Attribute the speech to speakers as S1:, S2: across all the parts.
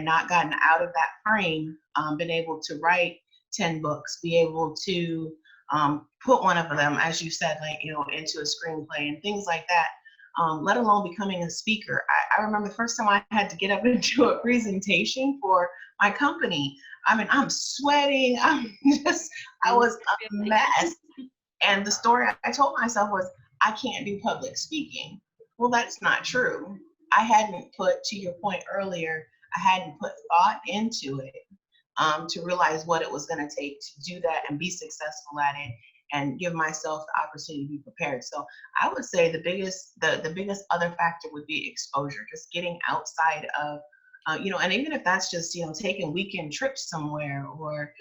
S1: and not gotten out of that frame, been able to write 10 books, be able to put one of them, as you said, like, into a screenplay and things like that, let alone becoming a speaker. I remember the first time I had to get up and do a presentation for my company. I mean, I'm sweating. I was a mess. And the story I told myself was, I can't do public speaking. Well, that's not true. I hadn't put, to your point earlier, I hadn't put thought into it to realize what it was going to take to do that and be successful at it and give myself the opportunity to be prepared. So I would say the biggest other factor would be exposure, just getting outside of, and even if that's just, taking weekend trips somewhere, or,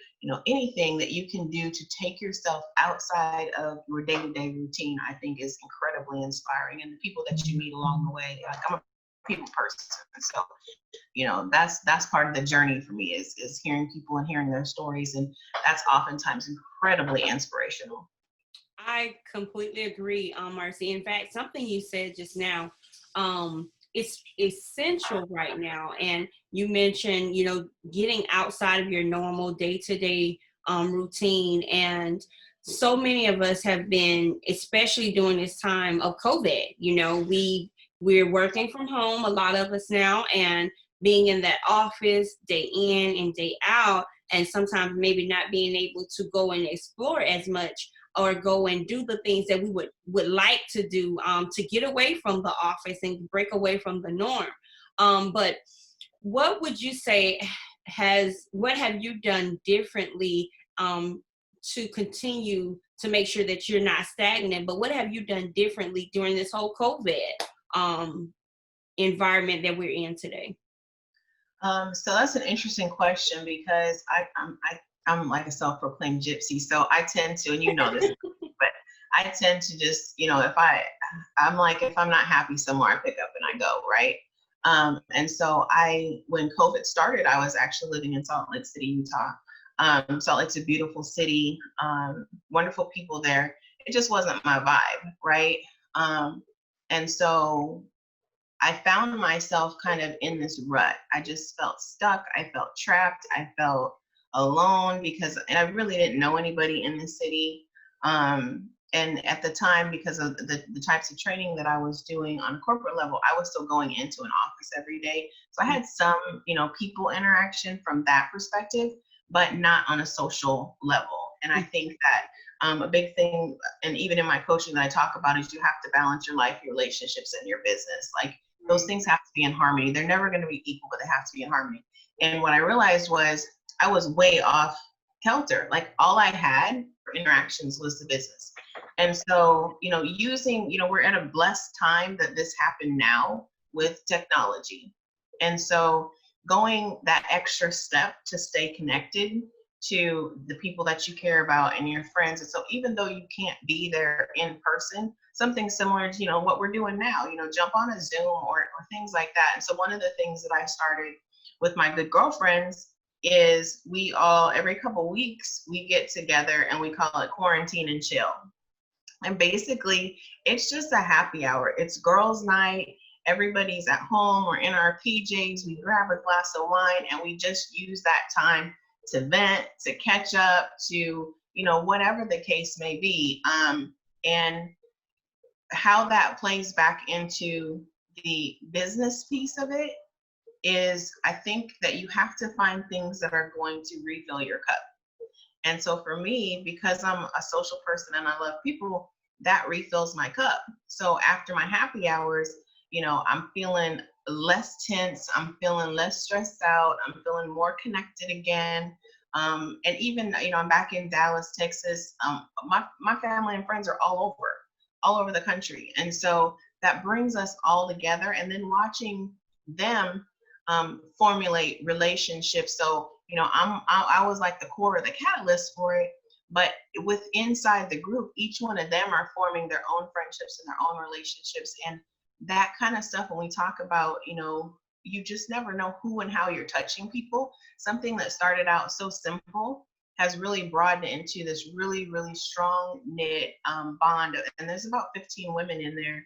S1: anything that you can do to take yourself outside of your day-to-day routine, I think is incredibly inspiring. And the people that you meet along the way, like, I'm a people person. So, that's part of the journey for me is hearing people and hearing their stories. And that's oftentimes incredibly inspirational.
S2: I completely agree, Marci. In fact, something you said just now, it's essential right now. And you mentioned, getting outside of your normal day-to-day routine. And so many of us have been, especially during this time of COVID, we're working from home, a lot of us now, and being in that office day in and day out, and sometimes maybe not being able to go and explore as much or go and do the things that we would like to do to get away from the office and break away from the norm. But what would you say what have you done differently to continue to make sure that you're not stagnant? But what have you done differently during this whole COVID environment that we're in today?
S1: So that's an interesting question, because I'm like a self-proclaimed gypsy. So I tend to, and this, but I tend to just, I'm like, if I'm not happy somewhere, I pick up and I go, right? And so when COVID started, I was actually living in Salt Lake City, Utah. Salt Lake's a beautiful city, wonderful people there. It just wasn't my vibe, right? And so I found myself kind of in this rut. I just felt stuck. I felt trapped. I felt alone and I really didn't know anybody in the city. And at the time, because of the types of training that I was doing on a corporate level, I was still going into an office every day. So I had some, people interaction from that perspective, but not on a social level. And I think that a big thing, and even in my coaching that I talk about, is you have to balance your life, your relationships, and your business. Like, those things have to be in harmony. They're never going to be equal, but they have to be in harmony. And what I realized was I was way off kilter. Like, all I had for interactions was the business. And so, we're in a blessed time that this happened now with technology. And so going that extra step to stay connected to the people that you care about and your friends. And so even though you can't be there in person, something similar to, what we're doing now, jump on a Zoom or things like that. And so one of the things that I started with my good girlfriends is we all, every couple of weeks, we get together and we call it quarantine and chill. And basically it's just a happy hour. It's girls' night. Everybody's at home. We're in our PJs. We grab a glass of wine and we just use that time to vent, to catch up, to, whatever the case may be. And how that plays back into the business piece of it is, I think that you have to find things that are going to refill your cup. And so for me, because I'm a social person and I love people, that refills my cup. So after my happy hours, I'm feeling less tense. I'm feeling less stressed out. I'm feeling more connected again. And even, I'm back in Dallas, Texas. My family and friends are all over the country. And so that brings us all together, and then watching them formulate relationships. So, I was like the core of the catalyst for it, but inside the group, each one of them are forming their own friendships and their own relationships. And that kind of stuff, when we talk about, you just never know who and how you're touching people. Something that started out so simple has really broadened into this really, really strong knit bond. And there's about 15 women in there,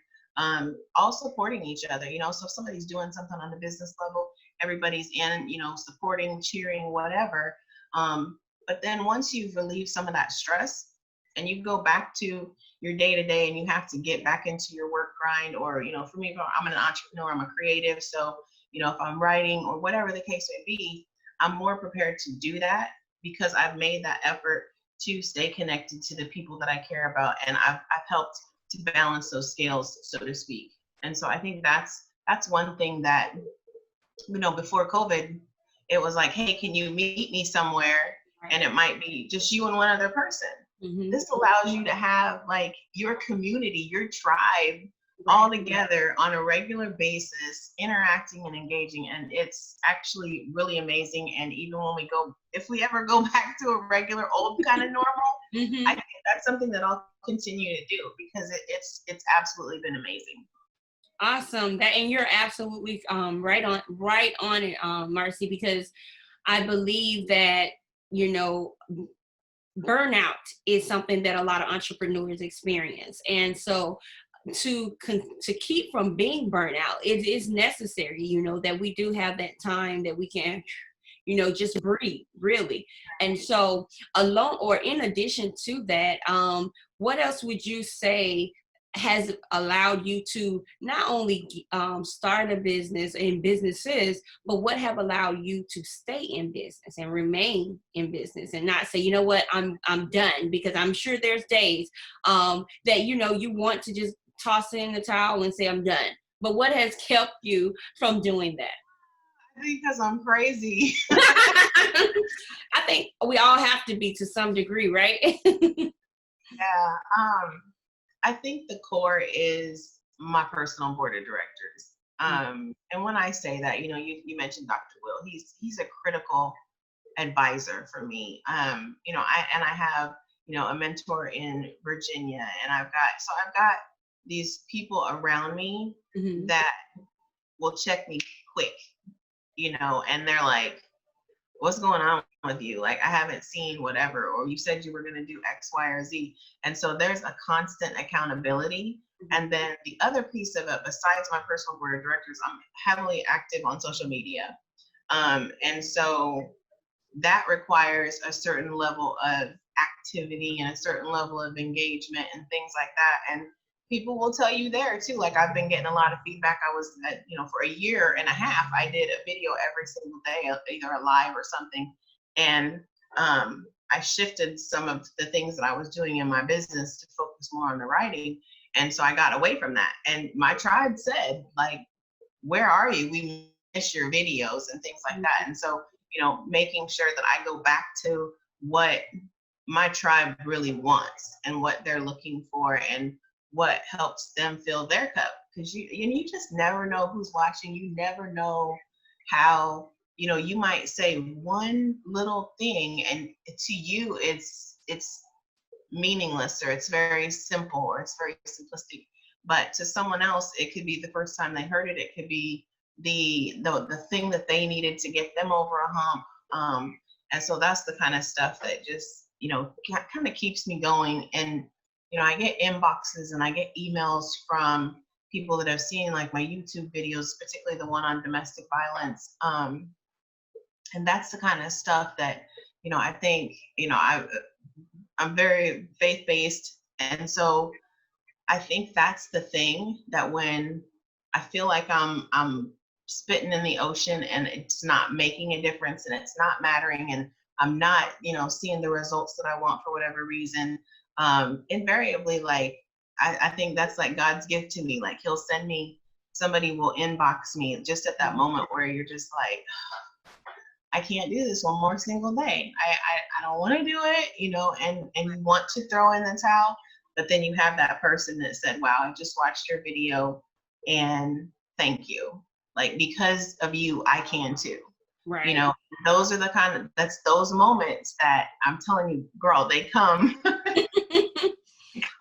S1: all supporting each other. So if somebody's doing something on the business level, everybody's in, supporting, cheering, whatever. But then once you've relieved some of that stress and you go back to your day to day and you have to get back into your work grind, or, for me, I'm an entrepreneur, I'm a creative. So, if I'm writing or whatever the case may be, I'm more prepared to do that because I've made that effort to stay connected to the people that I care about. And I've helped to balance those scales, so to speak. And so I think that's one thing that, before COVID, it was like, hey, can you meet me somewhere? And it might be just you and one other person. Mm-hmm. This allows you to have like your community, your tribe, all together on a regular basis, interacting and engaging. And it's actually really amazing. And even when if we ever go back to a regular old kind of normal, I think that's something that I'll continue to do because it's absolutely been amazing.
S2: Awesome. And you're absolutely right on it, Marci, because I believe that, burnout is something that a lot of entrepreneurs experience. And so to keep from being burnt out, it is necessary, that we do have that time that we can, just breathe, really. And so alone, or in addition to that, what else would you say has allowed you to not only start a business and businesses, but what have allowed you to stay in business and remain in business and not say, you know what, I'm done? Because I'm sure there's days that, you want to just toss in the towel and say, I'm done. But what has kept you from doing that?
S1: Because I'm crazy.
S2: I think we all have to be to some degree, right?
S1: Yeah. I think the core is my personal board of directors. And when I say that, you mentioned Dr. Will, he's a critical advisor for me. I have, a mentor in Virginia, and I've got these people around me that will check me quick, and they're like, what's going on with you? Like, I haven't seen whatever, or you said you were going to do X, Y, or Z. And so there's a constant accountability. And then the other piece of it, besides my personal board of directors, I'm heavily active on social media. And so that requires a certain level of activity and a certain level of engagement and things like that. And people will tell you there too. Like, I've been getting a lot of feedback. I was for a year and a half, I did a video every single day, either a live or something. And I shifted some of the things that I was doing in my business to focus more on the writing. And so I got away from that. And my tribe said, like, where are you? We miss your videos and things like that. And so, making sure that I go back to what my tribe really wants and what they're looking for and what helps them fill their cup. Because you just never know who's watching. You never know how, you might say one little thing and to you it's meaningless, or it's very simple, or it's very simplistic. But to someone else, it could be the first time they heard it. It could be the thing that they needed to get them over a hump. And so that's the kind of stuff that just, kind of keeps me going. And, I get inboxes and I get emails from people that have seen like my YouTube videos, particularly the one on domestic violence. And that's the kind of stuff that, I think, I'm very faith-based. And so I think that's the thing, that when I feel like I'm spitting in the ocean and it's not making a difference and it's not mattering and I'm not, seeing the results that I want for whatever reason, invariably, like, I think that's like God's gift to me. Like, he'll send me, somebody will inbox me just at that moment where you're just like, I can't do this one more single day. I don't want to do it, and you want to throw in the towel, but then you have that person that said, wow, I just watched your video and thank you. Like, because of you, I can too.
S2: Right.
S1: Those are that's those moments that I'm telling you, girl, they come.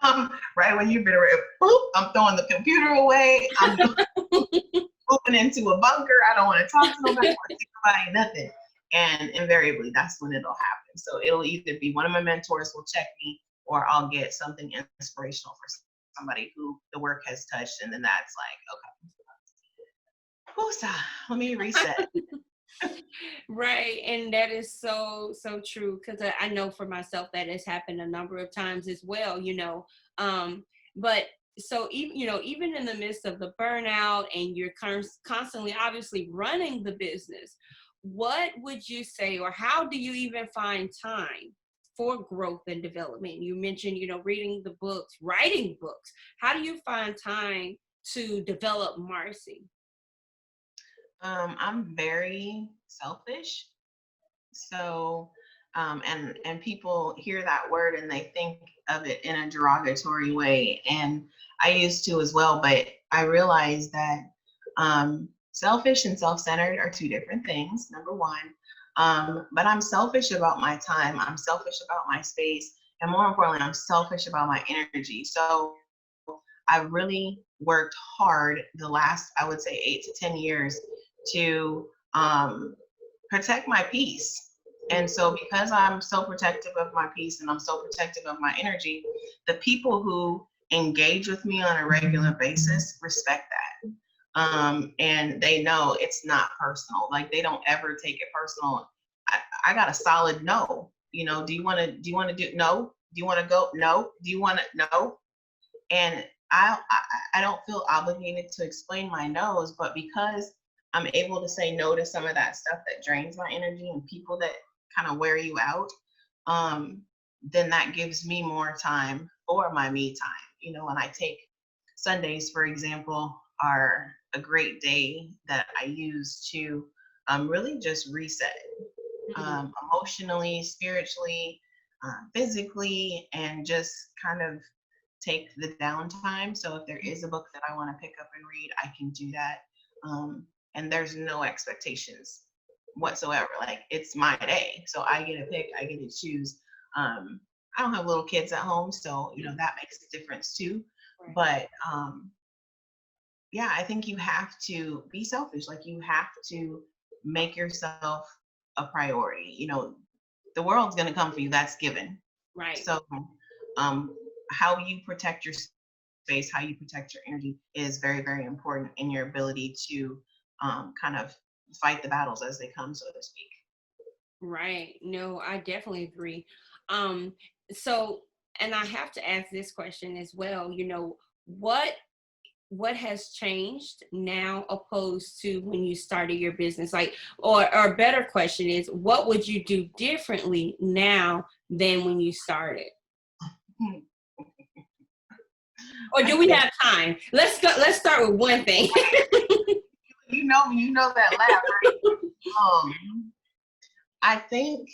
S1: Come right when you've been ready. Boop, I'm throwing the computer away. I'm moving into a bunker. I don't want to talk to nobody. I don't want to see nobody, nothing. And invariably, that's when it'll happen. So it'll either be one of my mentors will check me, or I'll get something inspirational for somebody who the work has touched. And then that's like, okay. Who's let me reset.
S2: Right, and that is so true, because I know for myself that has happened a number of times as well, but so even, even in the midst of the burnout, and you're constantly obviously running the business, what would you say, or how do you even find time for growth and development? You mentioned, reading the books, writing books. How do you find time to develop Marci?
S1: I'm very selfish. So, and people hear that word and they think of it in a derogatory way. And I used to as well, but I realized that selfish and self-centered are two different things, number one. But I'm selfish about my time. I'm selfish about my space. And more importantly, I'm selfish about my energy. So I really worked hard the last, I would say, 8 to 10 years to protect my peace. And so, because I'm so protective of my peace and I'm so protective of my energy, the people who engage with me on a regular basis respect that. And they know it's not personal. Like, they don't ever take it personal. I got a solid no. Do you want to do no? Do you want to go? No. Do you want to no? And I don't feel obligated to explain my no's, but because I'm able to say no to some of that stuff that drains my energy and people that kind of wear you out, then that gives me more time for my me time. When I take Sundays, for example, are a great day that I use to really just reset emotionally, spiritually, physically, and just kind of take the downtime. So if there is a book that I want to pick up and read, I can do that. And there's no expectations whatsoever. Like, it's my day. So I get to pick, I get to choose. I don't have little kids at home, so that makes a difference too. Right. But yeah, I think you have to be selfish. Like, you have to make yourself a priority. The world's gonna come for you, that's given.
S2: Right.
S1: So how you protect your space, how you protect your energy is very, very important in your ability to kind of fight the battles as they come, so to speak.
S2: Right. No, I definitely agree. So, and I have to ask this question as well, what has changed now opposed to when you started your business? Like, or a better question is, what would you do differently now than when you started? Or do we have time? Let's start with one thing.
S1: you know that laugh, right? I think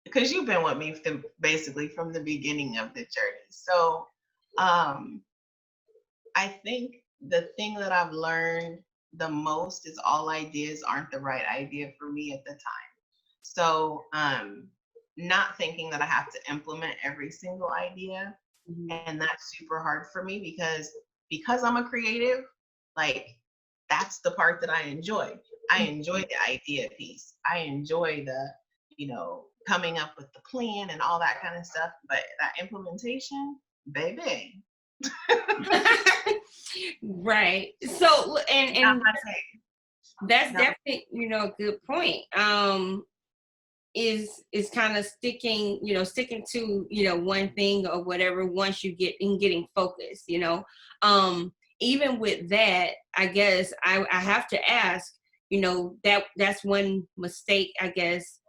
S1: because you've been with me basically from the beginning of the journey. So I think the thing that I've learned the most is all ideas aren't the right idea for me at the time. So not thinking that I have to implement every single idea. Mm-hmm. And that's super hard for me because I'm a creative, like, that's the part that I enjoy. I enjoy the idea piece. I enjoy the, coming up with the plan and all that kind of stuff. But that implementation, baby.
S2: Right. So, and that's definitely, a good point. Is kind of sticking to, one thing or whatever once you getting focused, even with that, I guess I have to ask, that's one mistake, I guess.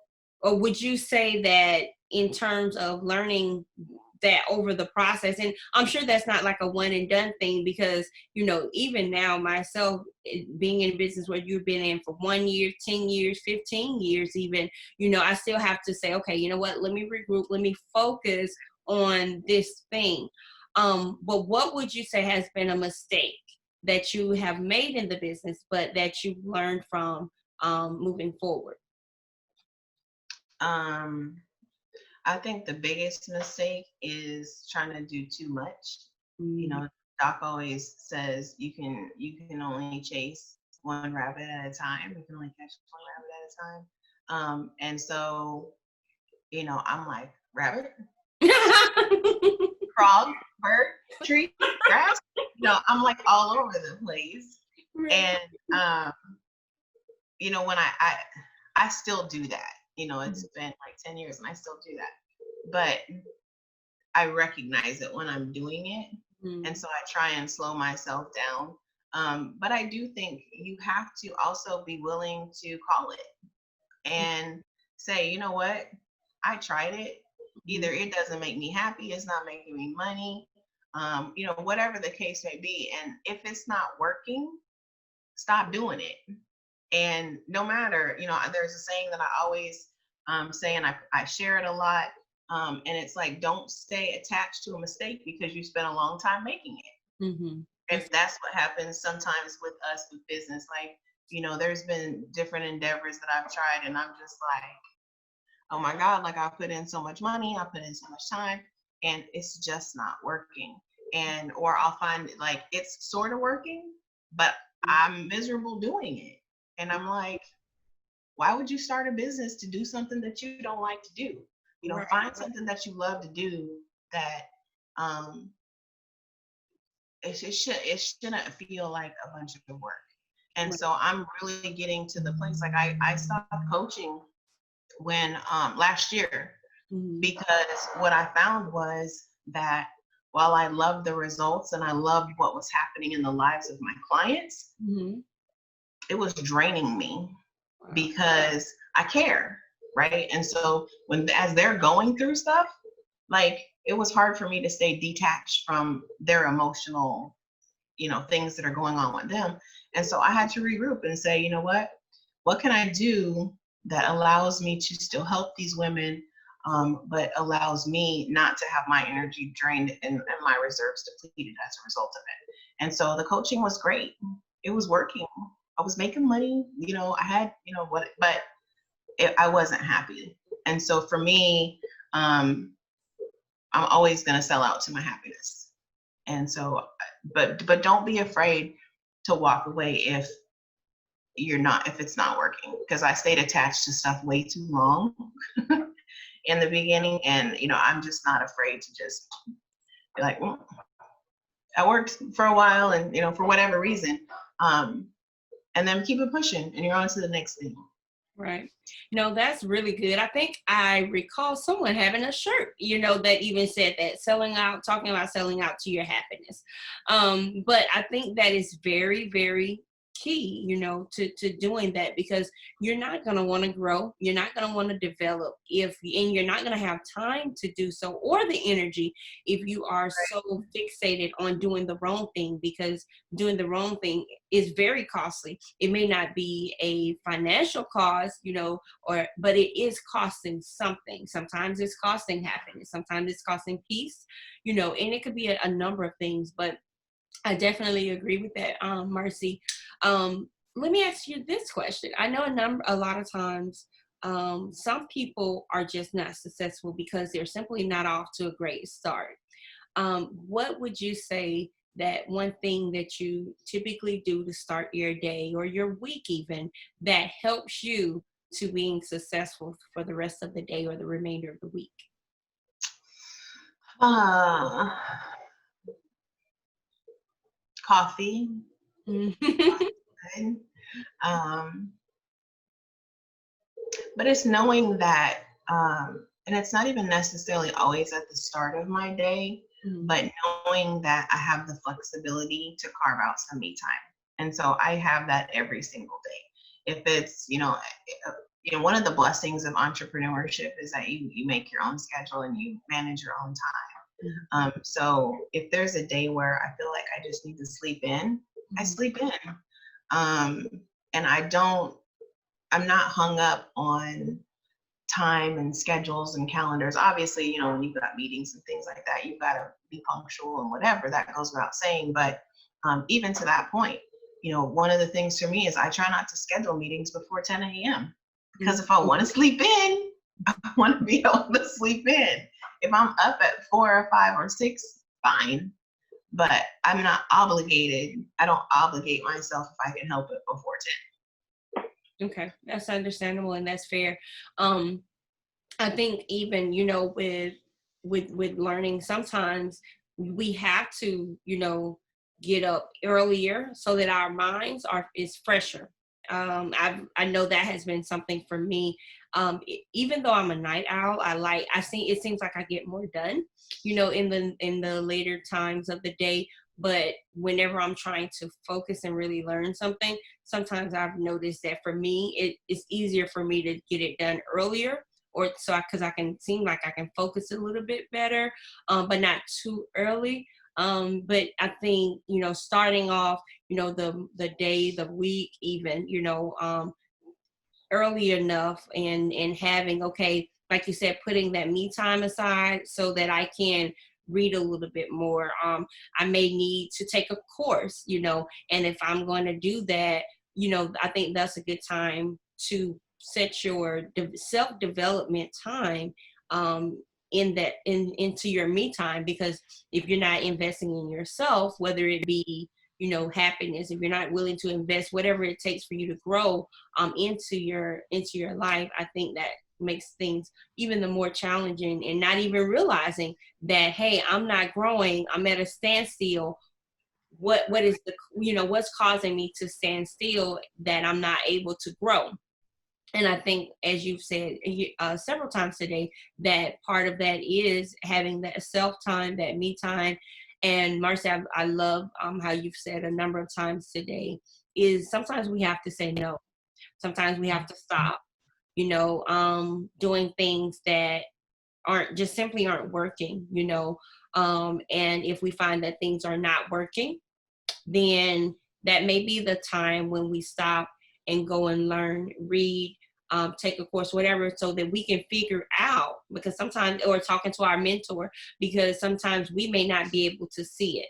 S2: Or would you say that in terms of learning that over the process, and I'm sure that's not like a one and done thing, because even now myself, being in business where you've been in for 1 year, 10 years, 15 years even, I still have to say, okay, you know what, let me regroup, let me focus on this thing. But what would you say has been a mistake that you have made in the business but that you've learned from moving forward?
S1: I think the biggest mistake is trying to do too much. Doc always says you can only chase one rabbit at a time. You can only catch one rabbit at a time. And so, I'm like, rabbit, frog, bird, tree, grass. I'm like all over the place.
S2: Right.
S1: And when I still do that. It's been like 10 years and I still do that. But I recognize it when I'm doing it. And
S2: Mm-hmm.
S1: so I try and slow myself down. But I do think you have to also be willing to call it and say, you know what, I tried it. Either it doesn't make me happy, it's not making me money, whatever the case may be. And if it's not working, stop doing it. And no matter, there's a saying that I always say, and I share it a lot. And it's like, don't stay attached to a mistake because you spent a long time making it.
S2: Mm-hmm.
S1: And that's what happens sometimes with us with business. Like, there's been different endeavors that I've tried, and I'm just like, oh my God, like I put in so much money, I put in so much time, and it's just not working. And, or I'll find like it's sort of working, but I'm miserable doing it. And I'm like, why would you start a business to do something that you don't like to do?
S2: Right.
S1: Find something that you love to do that um, it shouldn't feel like a bunch of work. And
S2: Right.
S1: so I'm really getting to the place, like I stopped coaching when last year,
S2: Mm-hmm.
S1: because what I found was that while I loved the results and I loved what was happening in the lives of my clients,
S2: Mm-hmm.
S1: it was draining me
S2: Wow.
S1: because I care, right? And so as they're going through stuff, like it was hard for me to stay detached from their emotional, things that are going on with them. And so I had to regroup and say, you know what can I do that allows me to still help these women, but allows me not to have my energy drained and my reserves depleted as a result of it. And so the coaching was great. It was working. I was making money, I had, but I wasn't happy. And so for me, I'm always going to sell out to my happiness. And so, but don't be afraid to walk away if it's not working, because I stayed attached to stuff way too long in the beginning. And, I'm just not afraid to just be like, well, I worked for a while and, for whatever reason, and then keep it pushing and you're on to the next thing.
S2: Right. No, that's really good. I think I recall someone having a shirt, that even said that selling out, talking about selling out to your happiness. But I think that is very, very key, to doing that, because you're not going to want to grow. You're not going to want to develop and you're not going to have time to do so, or the energy, if you are so fixated on doing the wrong thing, because doing the wrong thing is very costly. It may not be a financial cost, but it is costing something. Sometimes it's costing happiness. Sometimes it's costing peace, and it could be a number of things. But I definitely agree with that, Marci. Let me ask you this question. I know a lot of times, some people are just not successful because they're simply not off to a great start. What would you say that one thing that you typically do to start your day or your week even that helps you to being successful for the rest of the day or the remainder of the week?
S1: Coffee.
S2: Mhm.
S1: Good. Um, but it's knowing that, and it's not even necessarily always at the start of my day, but knowing that I have the flexibility to carve out some me time. And so I have that every single day. If it's, one of the blessings of entrepreneurship is that you make your own schedule and you manage your own time. So if there's a day where I feel like I just need to sleep in, I sleep in. Um, and I'm not hung up on time and schedules and calendars. Obviously, when you've got meetings and things like that, you've got to be punctual and whatever, that goes without saying. But even to that point, one of the things for me is I try not to schedule meetings before 10 a.m. because if I want to sleep in, I want to be able to sleep in. If I'm up at 4 or 5 or 6, fine. But I'm not obligated. I don't obligate myself if I can help it before 10.
S2: Okay, that's understandable and that's fair. I think even, with learning, sometimes we have to, get up earlier so that our minds is fresher. I know that has been something for me. Even though I'm a night owl, I think it seems like I get more done, in the later times of the day. But whenever I'm trying to focus and really learn something, sometimes I've noticed that for me, it's easier for me to get it done earlier, or so because I can seem like I can focus a little bit better, but not too early. But I think, starting off, the day, the week, even, early enough, and having, okay, like you said, putting that me time aside so that I can read a little bit more. I may need to take a course, and if I'm going to do that, I think that's a good time to set your self-development time, into your me time, because if you're not investing in yourself, whether it be, happiness, if you're not willing to invest whatever it takes for you to grow, into your life, I think that makes things even the more challenging, and not even realizing that, hey, I'm not growing, I'm at a standstill. What is what's causing me to stand still, that I'm not able to grow? And I think, as you've said several times today, that part of that is having that self time, that me time. And Marci, I love how you've said a number of times today, is sometimes we have to say no. Sometimes we have to stop, doing things that aren't working, and if we find that things are not working, then that may be the time when we stop and go and learn, read, take a course, whatever, so that we can figure out, because sometimes, or talking to our mentor, because sometimes we may not be able to see it.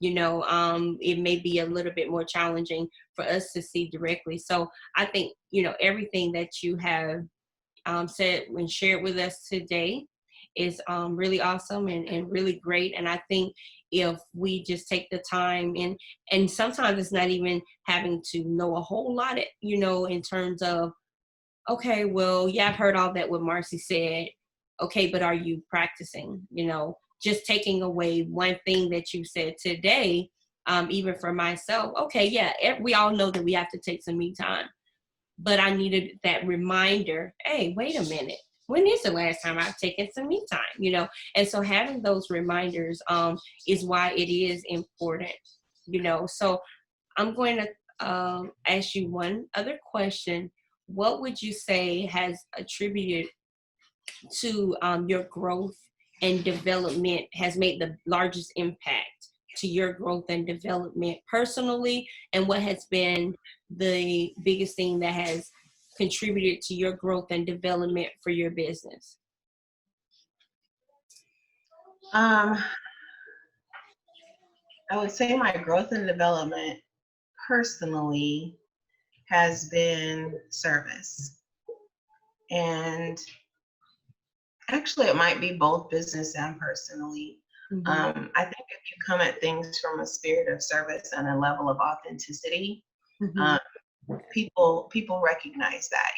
S2: It may be a little bit more challenging for us to see directly. So I think, everything that you have said and shared with us today is really awesome, and really great. And I think if we just take the time, and sometimes it's not even having to know a whole lot, in terms of, okay, well, yeah, I've heard all that what Marci said. Okay, but are you practicing? Just taking away one thing that you said today, even for myself. Okay, yeah, we all know that we have to take some me time, but I needed that reminder. Hey, wait a minute. When is the last time I've taken some me time? And so having those reminders is why it is important. So I'm going to ask you one other question. What would you say has attributed to your growth and development, has made the largest impact to your growth and development personally, and what has been the biggest thing that has contributed to your growth and development for your business?
S1: I would say my growth and development personally has been service. And actually, it might be both business and personally.
S2: Mm-hmm.
S1: I think if you come at things from a spirit of service and a level of authenticity,
S2: Mm-hmm.
S1: people recognize that,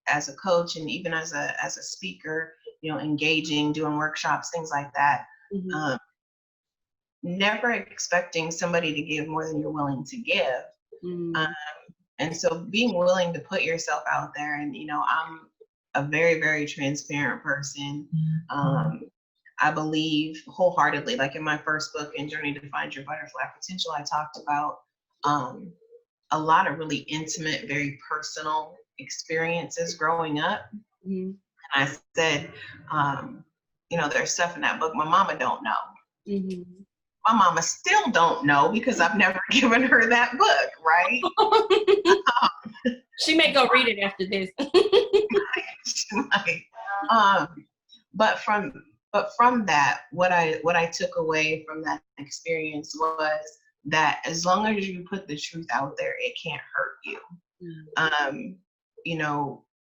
S1: as a coach, and even as a speaker, engaging, doing workshops, things like that.
S2: Mm-hmm.
S1: Never expecting somebody to give more than you're willing to give.
S2: Mm-hmm.
S1: And so being willing to put yourself out there, and I'm a very, very transparent person. I believe wholeheartedly, like in my first book, In Journey to Find Your Butterfly Potential, I talked about a lot of really intimate, very personal experiences growing up.
S2: Mm-hmm.
S1: And I said, there's stuff in that book my mama don't know.
S2: Mm-hmm.
S1: My mama still don't know, because I've never given her that book, right?
S2: She may go read it after this.
S1: But from that, what I took away from that experience was that as long as you put the truth out there, it can't hurt you.
S2: Mm-hmm.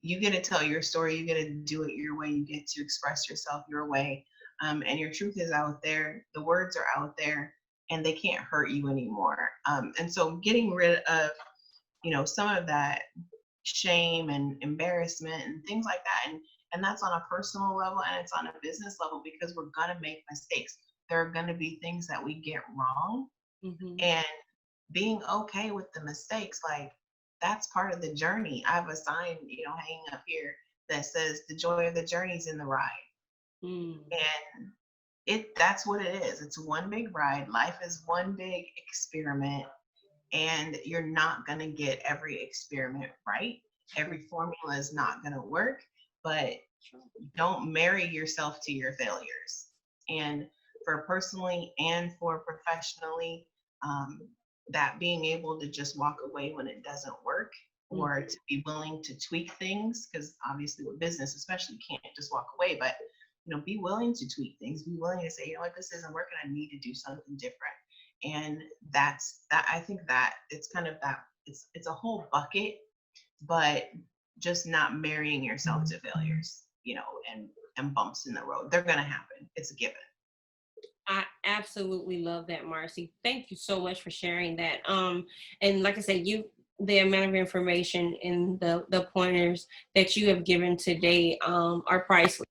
S1: You get to tell your story, you get to do it your way, you get to express yourself your way, and your truth is out there, the words are out there, and they can't hurt you anymore. And so getting rid of some of that shame and embarrassment and things like that, and that's on a personal level, and it's on a business level, because we're gonna make mistakes. There are gonna be things that we get wrong, and being okay with the mistakes. Like, that's part of the journey. I have a sign, hanging up here that says the joy of the journey is in the ride. And that's what it is. It's one big ride. Life is one big experiment, and you're not going to get every experiment right. Every formula is not going to work, but don't marry yourself to your failures. And for personally and for professionally, that being able to just walk away when it doesn't work, or to be willing to tweak things, because obviously with business especially, you can't just walk away, but be willing to tweak things, be willing to say, what, this isn't working, I need to do something different. And that's that. I think that it's kind of that, it's a whole bucket, but just not marrying yourself to failures, and bumps in the road. They're gonna happen. It's a given.
S2: I absolutely love that, Marci. Thank you so much for sharing that. And like I said, the amount of information and the pointers that you have given today are priceless.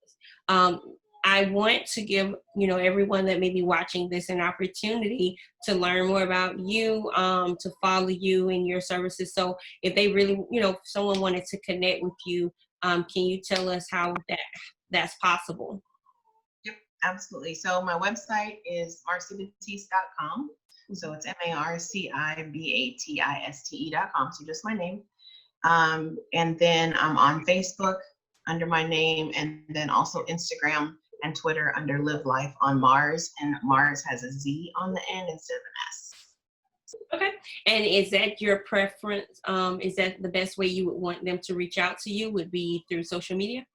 S2: I want to give everyone that may be watching this an opportunity to learn more about you, to follow you and your services. So if they really, if someone wanted to connect with you, can you tell us how that's possible?
S1: Yep, absolutely. So my website is marcibatiste.com. So it's MarciBatiste.com. So just my name. And then I'm on Facebook under my name, and then also Instagram and Twitter under Live Life on Mars. And Mars has a Z on the end instead of an S.
S2: Okay. And is that your preference? Is that the best way you would want them to reach out to you, would be through social media?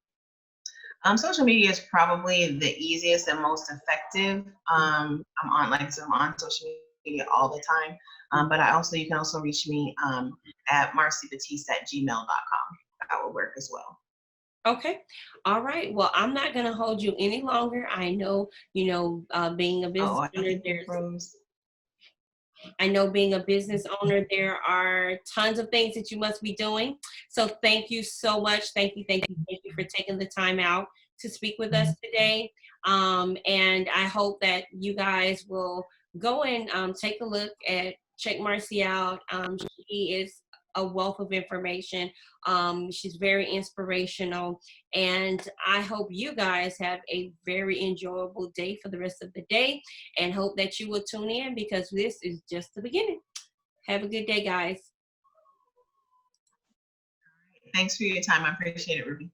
S1: Social media is probably the easiest and most effective. I'm on social media all the time. But you can also reach me at marcibatiste@gmail.com. That will work as well.
S2: Okay. All right. Well, I'm not going to hold you any longer. I know, being a business owner, there are tons of things that you must be doing. So thank you so much. Thank you for taking the time out to speak with us today. And I hope that you guys will go and take a look check Marci out. She is a wealth of information. She's very inspirational, and I hope you guys have a very enjoyable day for the rest of the day, and hope that you will tune in, because this is just the beginning. Have a good day, guys.
S1: Thanks for your time. I appreciate it, Ruby.